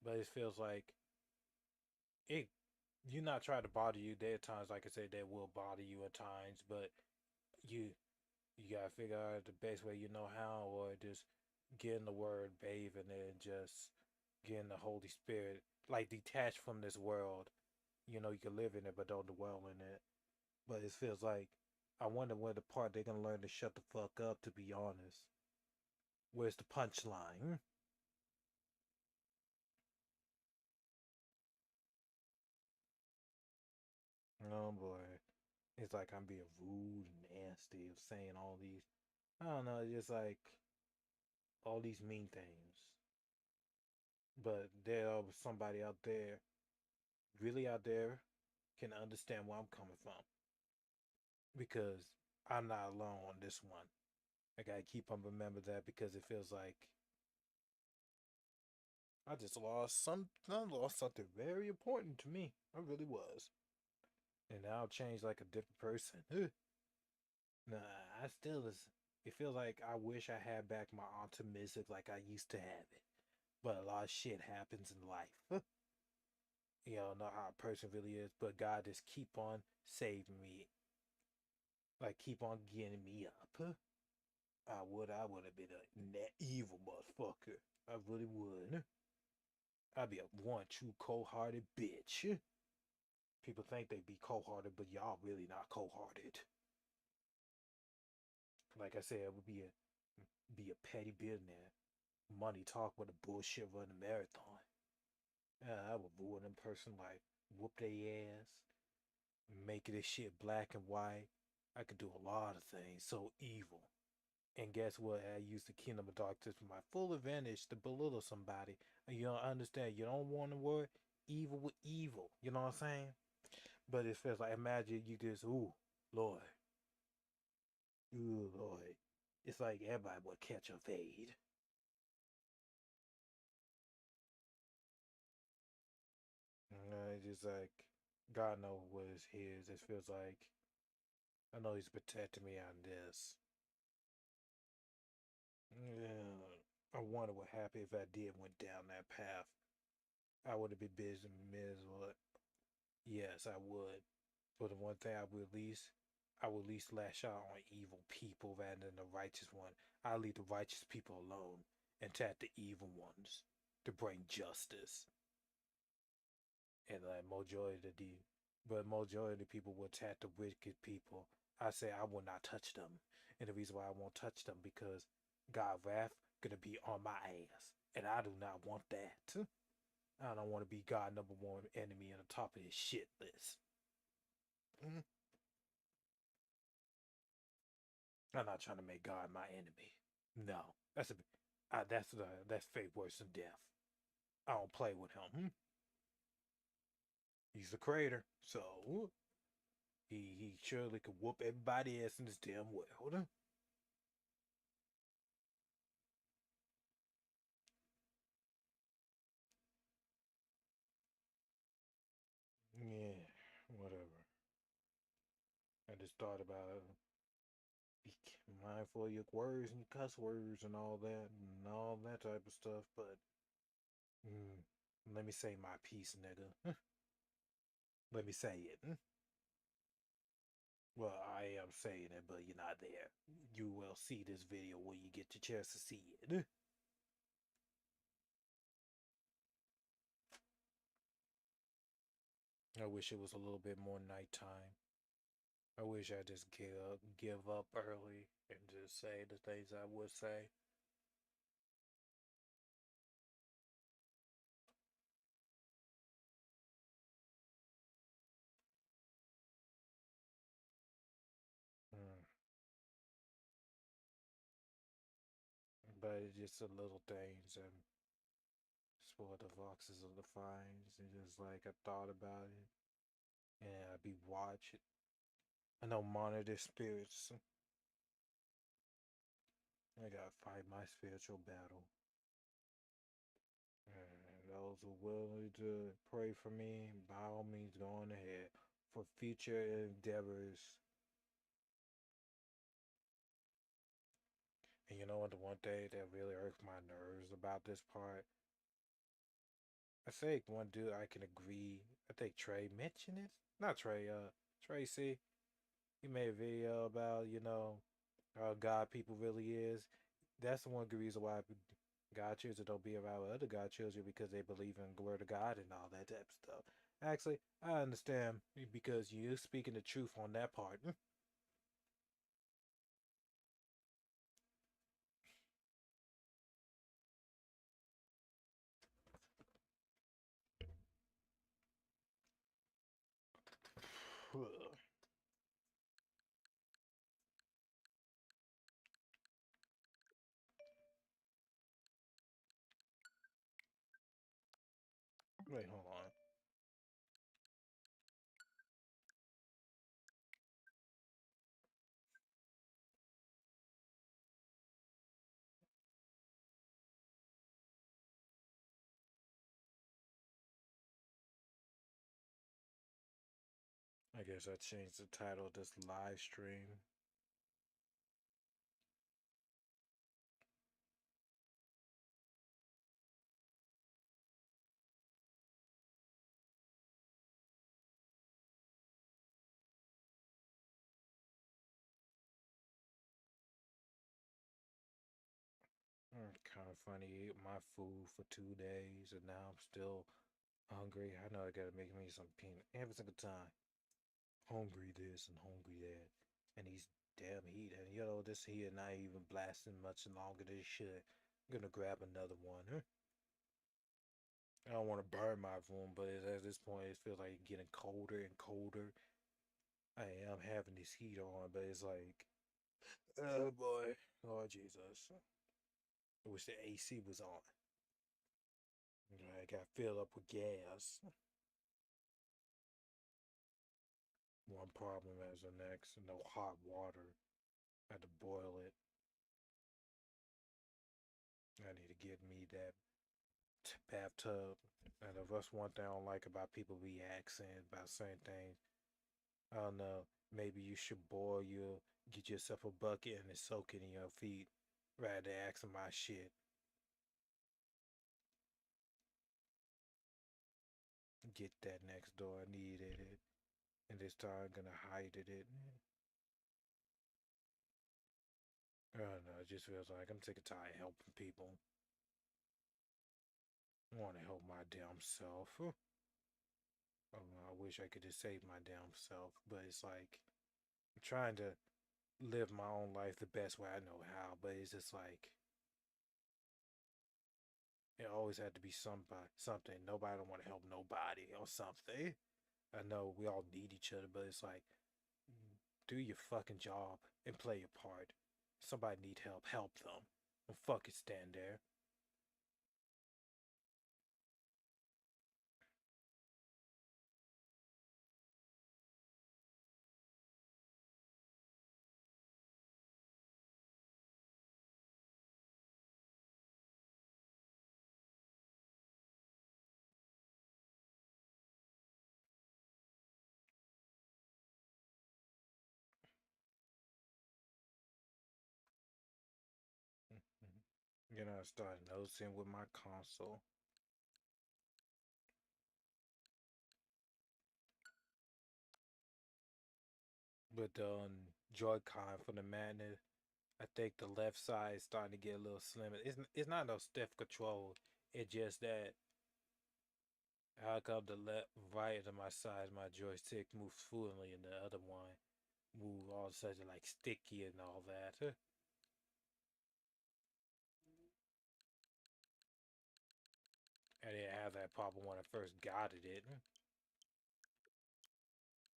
But it feels like it. You not trying to bother you. There are times, like I said, that will bother you at times, but you you gotta figure out the best way you know how, or just get in the word, bathe in it, and just get in the Holy Spirit, like detached from this world. You know, you can live in it, but don't dwell in it. But it feels like I wonder where the part they're gonna learn to shut the fuck up. To be honest, where's the punchline? Oh boy, it's like I'm being rude and nasty of saying all these. I don't know, just like all these mean things. But there somebody out there, really out there, can understand where I'm coming from because I'm not alone on this one. I gotta keep on remember that because it feels like I lost something very important to me. I really was. And now I've changed like a different person. Nah, I still is. It feels like I wish I had back my optimism like I used to have it. But a lot of shit happens in life. You know, not how a person really is. But God just keep on saving me. Like keep on getting me up. I would have been a net evil motherfucker. I really would. I'd be a one true cold hearted bitch. People think they be cold hearted, but y'all really not cold hearted. Like I said, I would be a petty billionaire. Money talk with a bullshit run a marathon. I would ruin them person like whoop their ass, make this shit black and white. I could do a lot of things so evil. And guess what? I use the kingdom of darkness for my full advantage to belittle somebody. And you don't understand. You don't want to word evil with evil. You know what I'm saying? But it feels like imagine you just Lord, Lord. It's like everybody would catch a fade. It's just like God knows what is his. It feels like I know he's protecting me on this. Yeah. I wonder what happened if I did went down that path. I would have been busy miserable. Yes, I would. But the one thing I would at least lash out on evil people rather than the righteous one. I leave the righteous people alone and attack the evil ones to bring justice. And like majority of the but majority of the people will attack the wicked people. I say I will not touch them. And the reason why I won't touch them because God wrath gonna be on my ass. And I do not want that. I don't want to be God number one enemy on the top of his shit list. Mm. I'm not trying to make God my enemy. No, that's fate worse than death. I don't play with him. He's the creator, so he surely could whoop everybody else in this damn world. Yeah, whatever. I just thought about be mindful of your words and your cuss words and all that type of stuff. But mm, let me say my piece, nigga. Let me say it. Well, I am saying it, but you're not there. You will see this video when you get the chance to see it. I wish it was a little bit more nighttime. I wish I just give up early and just say the things I would say. Mm. But it's just the little things and spoil the foxes of the finds. And just like I thought about it, and I be watching. I know monitor spirits. I gotta fight my spiritual battle. And those who are willing to pray for me, by all means, go on ahead. For future endeavors. And you know what, the one thing that really irks my nerves about this part? I think one dude I can agree. I think Trey mentioned it. Not Trey, Tracy. He made a video about, how God people really is. That's the one good reason why God children don't be around other God children because they believe in the word of God and all that type of stuff. Actually, I understand because you're speaking the truth on that part. Wait, hold on. I guess I changed the title of this live stream. Kind of funny. Ate my food for 2 days and now I'm still hungry. I know I gotta make me some peanut every single time. Hungry this and hungry that. And these damn heat. And this heat not even blasting much longer than it should. I'm gonna grab another one. Huh? I don't want to burn my room, but at this point, it feels like it's getting colder and colder. I am having this heat on, but it's like, oh boy, Lord Jesus. I wish the AC was on. I got filled up with gas. One problem as the next. No hot water. I had to boil it. I need to get me that bathtub. And if that's one thing I don't like about people be asking about certain things, I don't know. Maybe you should boil your, get yourself a bucket and then soak it in your feet rather than asking my shit. Get that next door. I needed it. And this time I'm gonna hide it. I don't know. It just feels like I'm sick and tired of helping people. I want to help my damn self. I wish I could just save my damn self, but it's like I'm trying to live my own life the best way I know how, but it's just like it always had to be somebody, something. Nobody don't want to help nobody or something. I know we all need each other, but it's like do your fucking job and play your part. Somebody need help, help them. Don't fucking stand there. I started noticing with my console. With the Joy-Con for the Madness, I think the left side is starting to get a little slimmer. It's not no stiff control. It's just that How come the left, right of my side, my joystick moves fluently, and the other one move all of a sudden like sticky and all that? I didn't have that problem when I first got it.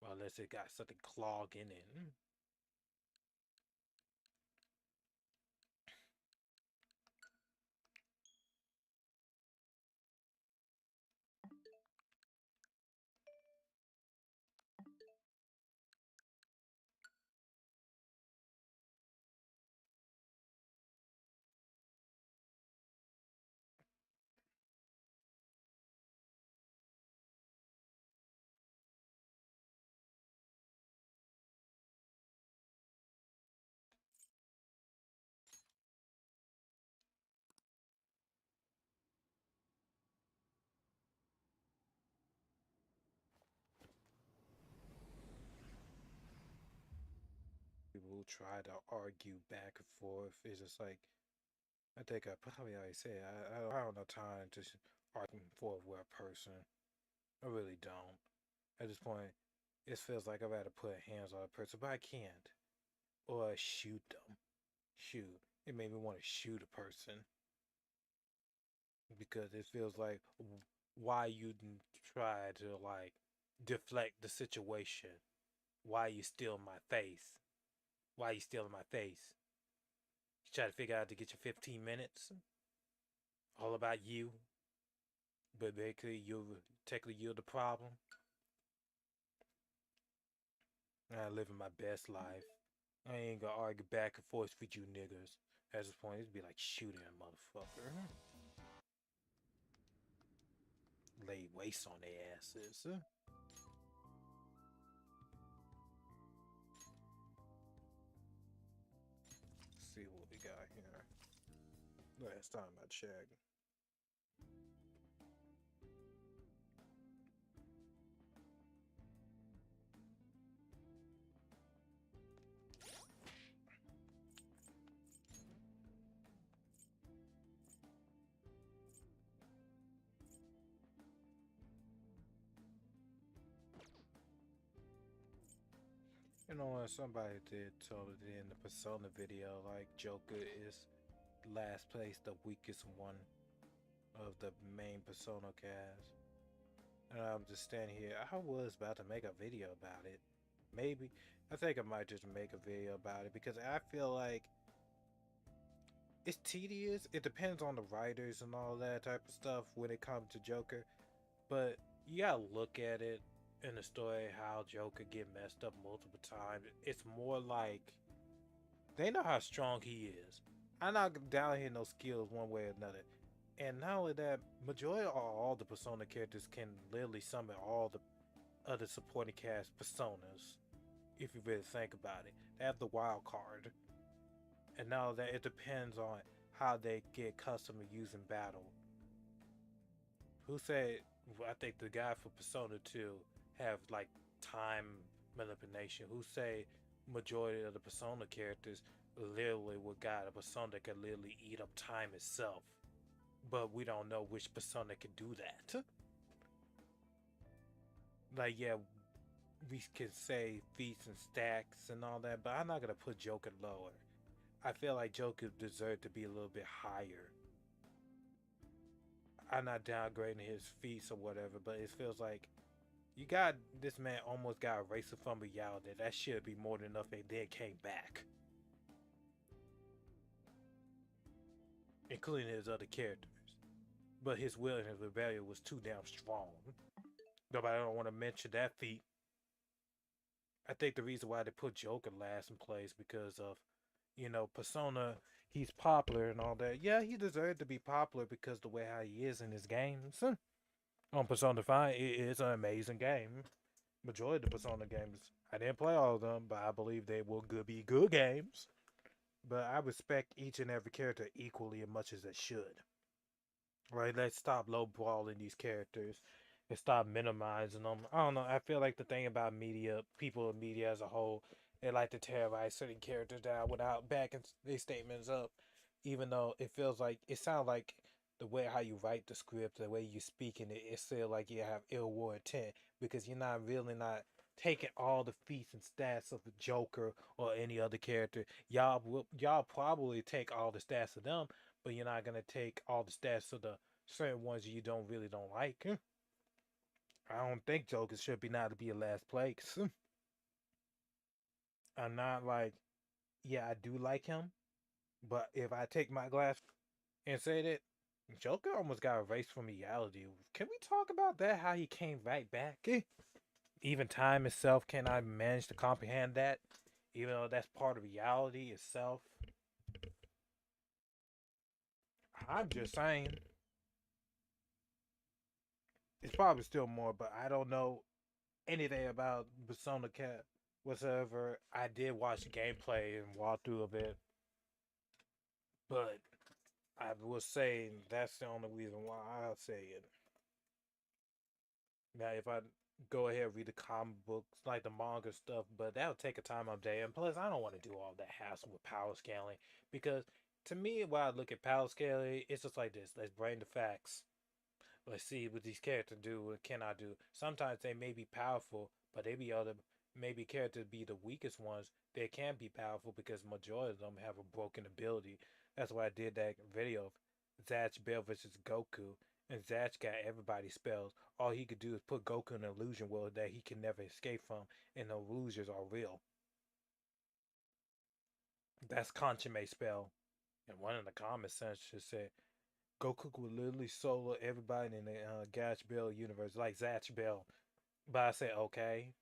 Well, unless it got something clogged in it. People who try to argue back and forth is just like, I think I probably already said, I don't have time to argue forth with a person. I really don't. At this point, it feels like I've had to put hands on a person, but I can't. Or shoot them. Shoot. It made me want to shoot a person because it feels like why you try to like deflect the situation. Why you still in my face? Why you still in my face? You try to figure out to get your 15 minutes. All about you. But basically you're the problem. I living my best life. I ain't gonna argue back and forth with you niggas. At this point, it'd be like shooting a motherfucker. Lay waste on their asses. Let's see what we got here. Last time I checked. You know what? Somebody did told it in the Persona video, like Joker is last place, the weakest one of the main Persona cast. And I'm just standing here. I was about to make a video about it. Maybe. I think I might just make a video about it because I feel like it's tedious. It depends on the writers and all that type of stuff when it comes to Joker. But you gotta look at it in the story how Joker get messed up multiple times. It's more like they know how strong he is. I'm not down here no skills one way or another. And not only that, majority of all the Persona characters can literally summon all the other supporting cast personas. If you really think about it, they have the wild card, and now that it depends on how they get accustomed to using battle. Who said? I think the guy for Persona 2 have like time manipulation. Who say majority of the Persona characters literally would got a Persona that can literally eat up time itself, but we don't know which Persona can do that. Like yeah, we can say feats and stacks and all that, but I'm not gonna put Joker lower. I feel like Joker deserved to be a little bit higher. I'm not downgrading his feats or whatever, but it feels like you got this man almost got erased from reality. That should be more than enough, and then came back, including his other characters. But his will and his rebellion was too damn strong. Nobody don't want to mention that feat. I think the reason why they put Joker last in place because of, Persona. He's popular and all that. Yeah, he deserved to be popular because the way how he is in his games. On Persona 5, it is an amazing game. Majority of the Persona games, I didn't play all of them, but I believe they will be good games. But I respect each and every character equally as much as they should. Right? Let's stop lowballing these characters and stop minimizing them. I don't know. I feel like the thing about media, people in media as a whole, they like to terrorize certain characters down without backing their statements up. Even though it feels like it sounds like the way how you write the script, the way you speaking it, it still like you have ill will intent because you're not really not taking all the feats and stats of the Joker or any other character. Y'all probably take all the stats of them, but you're not gonna take all the stats of the certain ones you don't like. I don't think Joker should be not to be a last place. I'm not like, yeah, I do like him, but if I take my glass and say that Joker almost got erased from reality, can we talk about that? How he came right back? Even time itself cannot manage to comprehend that, even though that's part of reality itself. I'm just saying, it's probably still more, but I don't know anything about Persona Cat whatsoever. I did watch gameplay and walk through a bit, but I was saying that's the only reason why I'll say it. Now, if I go ahead and read the comic books, like the manga stuff, but that'll take a time of day. And plus, I don't want to do all that hassle with power scaling because to me, when I look at power scaling, it's just like this. Let's bring the facts. Let's see what these characters do and cannot do. Sometimes they may be powerful, but they be other maybe characters be the weakest ones. They can be powerful because majority of them have a broken ability. That's why I did that video of Zatch Bell versus Goku. And Zatch got everybody's spells. All he could do is put Goku in an illusion world that he can never escape from, and the illusions are real. That's Consummate spell. And one of the comments section said Goku would literally solo everybody in the Gatch Bell universe, like Zatch Bell. But I said, okay,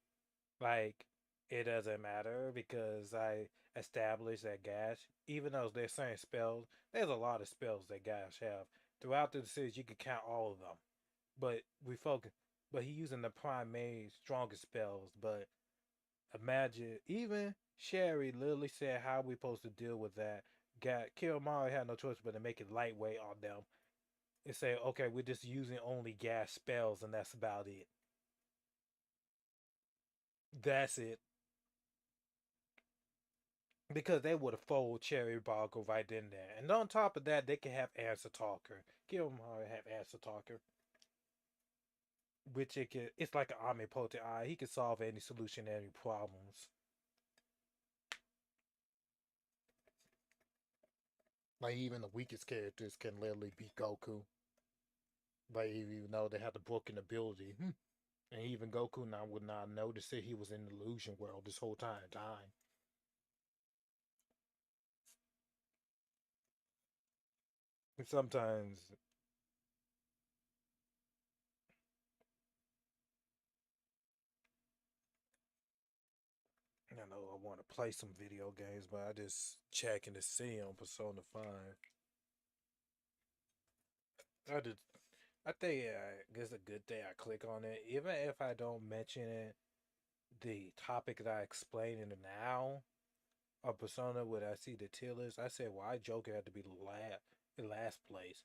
like, it doesn't matter because I established that Gash, even though they're saying spells, there's a lot of spells that Gash have. Throughout the series, you can count all of them. But we focus, but he using the prime main strongest spells. But imagine, even Sherry literally said, how we supposed to deal with that? Got Killmonger had no choice but to make it lightweight on them and say, okay, we're just using only gas spells and that's about it. That's it. Because they would have folded Cherry Barker right in there. And on top of that, they can have Answer Talker. Killmonger have Answer Talker. Which it's like an omnipotent eye. He can solve any solution, any problems. Like even the weakest characters can literally beat Goku. Like even though they have the broken ability. And even Goku now would not notice that he was in the illusion world this whole time. And sometimes I know I want to play some video games, but I just checking to see on Persona 5. I just I think it's a good thing I click on it. Even if I don't mention it, the topic that I explain in the now of Persona when I see the tier list, I say why Joker had to be the last place.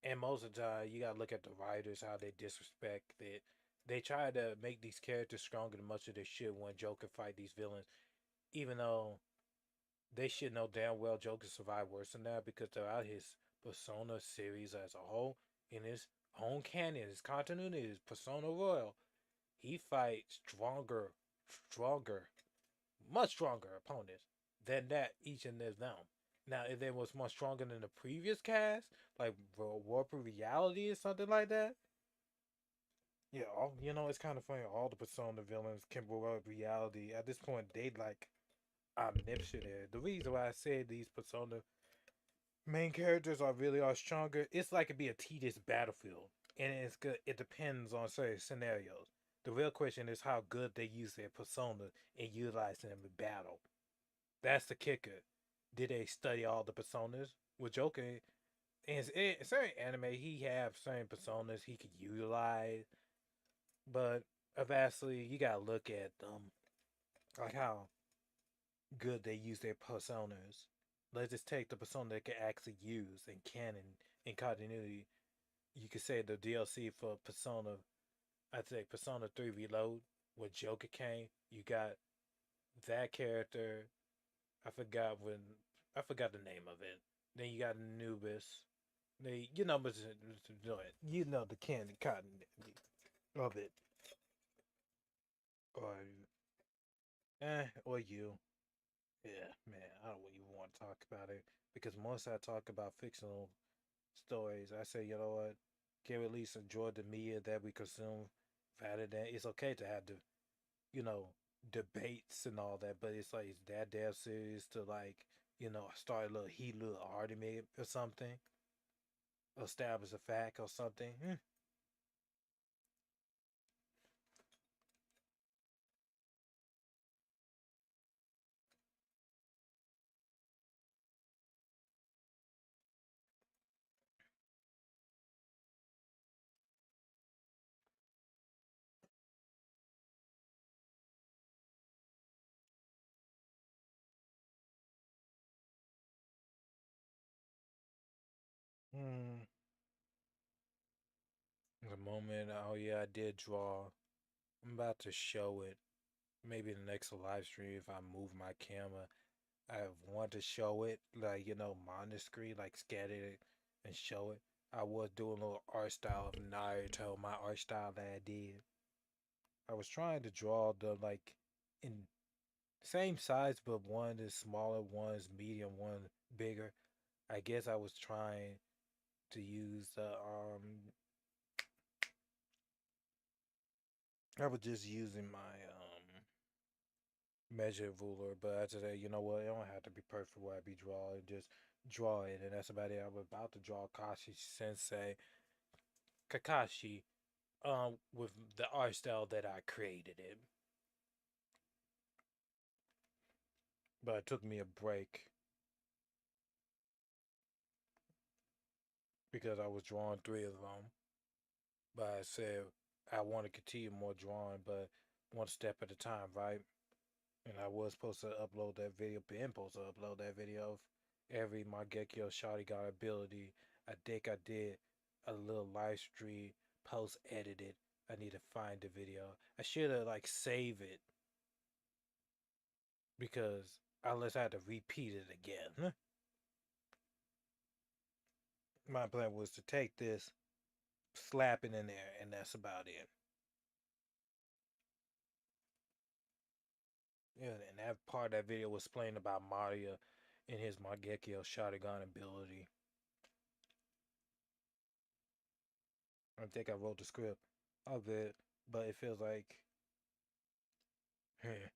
And most of the time you gotta look at the writers, how they disrespect it. They try to make these characters stronger than much of they should when Joker fight these villains, even though they should know damn well Joker survived worse than that because throughout his Persona series as a whole, in his own canon, his continuity, his Persona Royal, he fights stronger, much stronger opponents than that each and every them. Now, if they was much stronger than the previous cast, like Warp Reality or something like that, yeah, it's kind of funny. All the Persona villains can warp reality. At this point, they like omniscient. The reason why I said these Persona main characters are stronger. It's like it'd be a tedious battlefield, and it's good. It depends on certain scenarios. The real question is how good they use their persona and utilize them in battle. That's the kicker. Did they study all the personas? With Joker, in certain anime, he have certain personas he could utilize, but vastly you gotta look at them like how good they use their personas. Let's just take the persona they can actually use in canon in continuity. You could say the DLC for Persona, I'd say Persona 3 Reload, where Joker came. You got that character. I forgot when I forgot the name of it. Then you got Anubis. They, but you know the candy cotton of it, or or you. Yeah, man, I don't even want to talk about it because once I talk about fictional stories, I say, you know what, can we at least enjoy the media that we consume rather than it's okay to have the, you know, debates and all that, but it's like it's that damn serious to like, start a little little argument or something, establish a fact or something. Hmm. The moment, oh yeah, I did draw. I'm about to show it. Maybe the next live stream if I move my camera. I want to show it, like, on the screen, like scan it and show it. I was doing a little art style of Naruto, my art style that I did. I was trying to draw the, like, in same size, but one is smaller, one's medium, one bigger. I guess I was trying to use I was just using my measure ruler, but after that, you know what? It don't have to be perfect where I be drawing. Just draw it, and that's about it. I was about to draw Kashi Sensei, Kakashi, with the art style that I created it, but it took me a break because I was drawing three of them. But I said I want to continue more drawing, but one step at a time, right? And I was supposed to upload that video, been supposed to upload that video of every Mangekyo Sharingan ability. I think I did a little live stream, post edited. I need to find the video. I should have like save it because unless I had to repeat it again. My plan was to take this, slap it in there, and that's about it. Yeah, and that part of that video was explaining about Mario and his Mangekyo Sharingan ability. I think I wrote the script of it, but it feels like, hmm.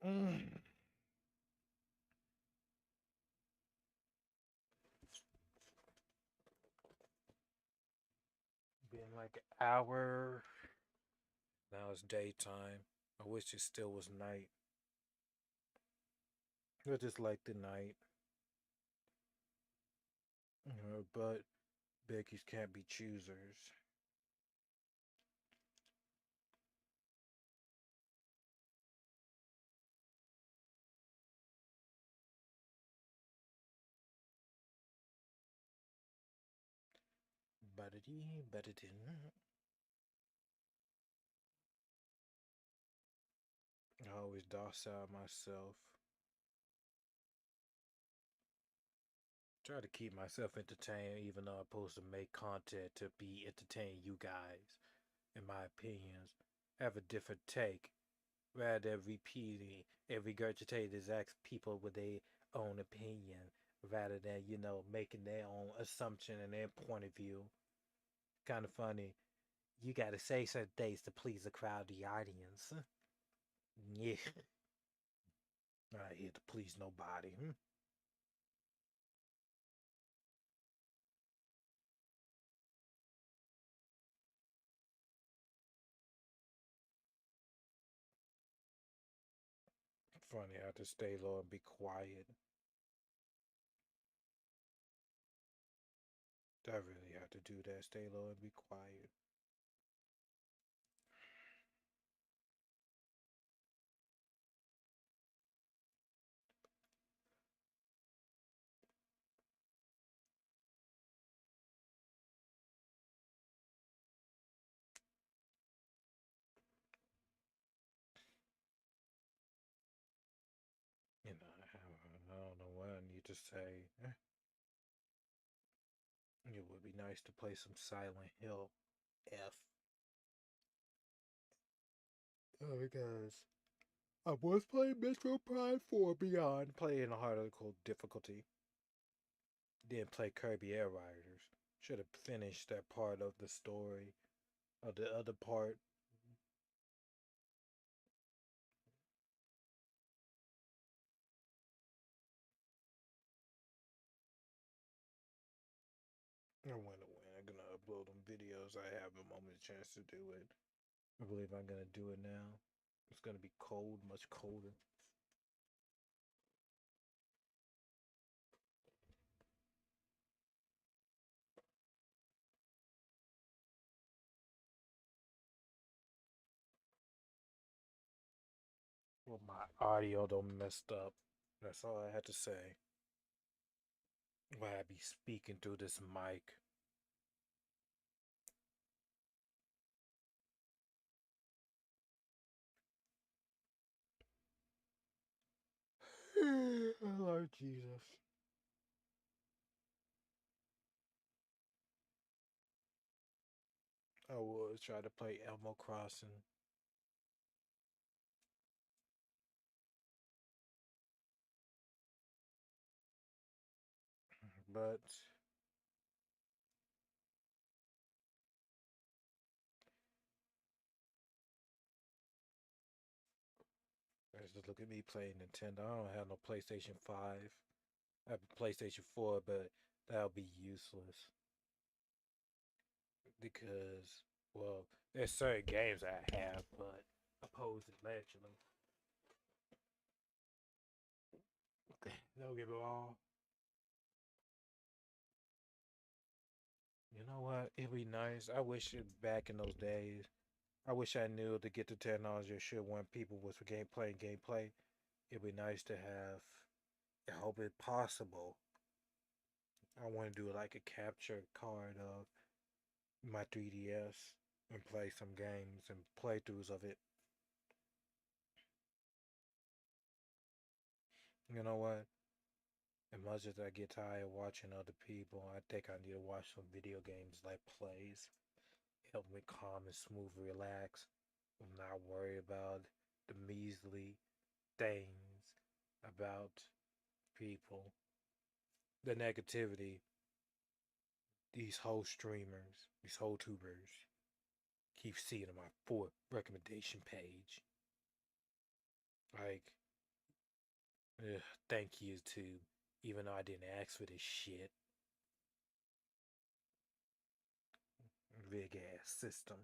Mm. Been like an hour. Now it's daytime. I wish it still was night. I just like the night. But Becky's can't be choosers. But it didn't. I always docile myself. Try to keep myself entertained, even though I'm supposed to make content to be entertaining you guys. In my opinions, have a different take rather than repeating and regurgitating the exact people with their own opinion rather than, making their own assumption and their point of view. Kind of funny. You gotta say certain things to please the crowd, the audience. Yeah. Not here to please nobody. Funny, I have to stay low and be quiet. I really have to do that. Stay low and be quiet. to say it would be nice to play some Silent Hill F. Because I was playing Metro Prime 4 Beyond, playing a harder difficulty. Didn't play Kirby Air Riders. Should have finished that part of the story. Of the other part, I wonder when I'm gonna upload them videos. I have a moment chance to do it. I believe I'm gonna do it now. It's gonna be cold, much colder. Well, my audio don't messed up. That's all I had to say. Why I be speaking through this mic. Lord Jesus. I was trying to play Animal Crossing. But just look at me playing Nintendo. I don't have no PlayStation 5. I have a PlayStation 4, but that'll be useless. Because, well, there's certain games I have, but opposed to Legend. Don't get me wrong. You know what? It'd be nice. I wish it back in those days. I wish I knew to get the technology or shit when people was gameplay. It'd be nice to have. I hope it's possible. I want to do like a capture card of my 3DS and play some games and playthroughs of it. You know what? As much as I get tired watching other people, I think I need to watch some video games like plays. Help me calm and smooth, relax. I'm not worried about the measly things about people, the negativity, these whole streamers, these whole tubers keep seeing on my for recommendation page. Like, ugh, thank you too, even though I didn't ask for this shit. Big ass system.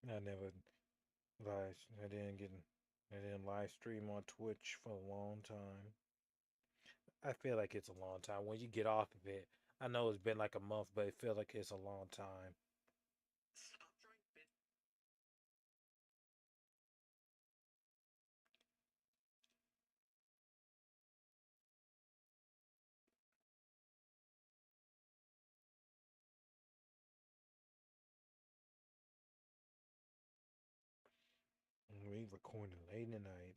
I never live. I didn't live stream on Twitch for a long time. I feel like it's a long time. When you get off of it, I know it's been like a month, but it feels like it's a long time. We recording late at night.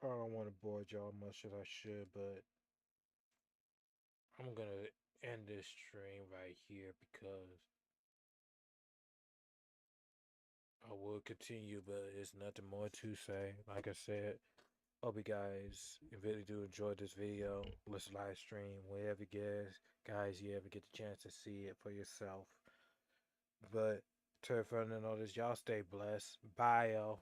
I don't want to bore y'all much as I should, but I'm gonna end this stream right here because I will continue, but it's nothing more to say. Like I said, hope you guys really do enjoy this video. Let's live stream wherever guys you ever get the chance to see it for yourself. But to further notice, y'all stay blessed. Bye, y'all.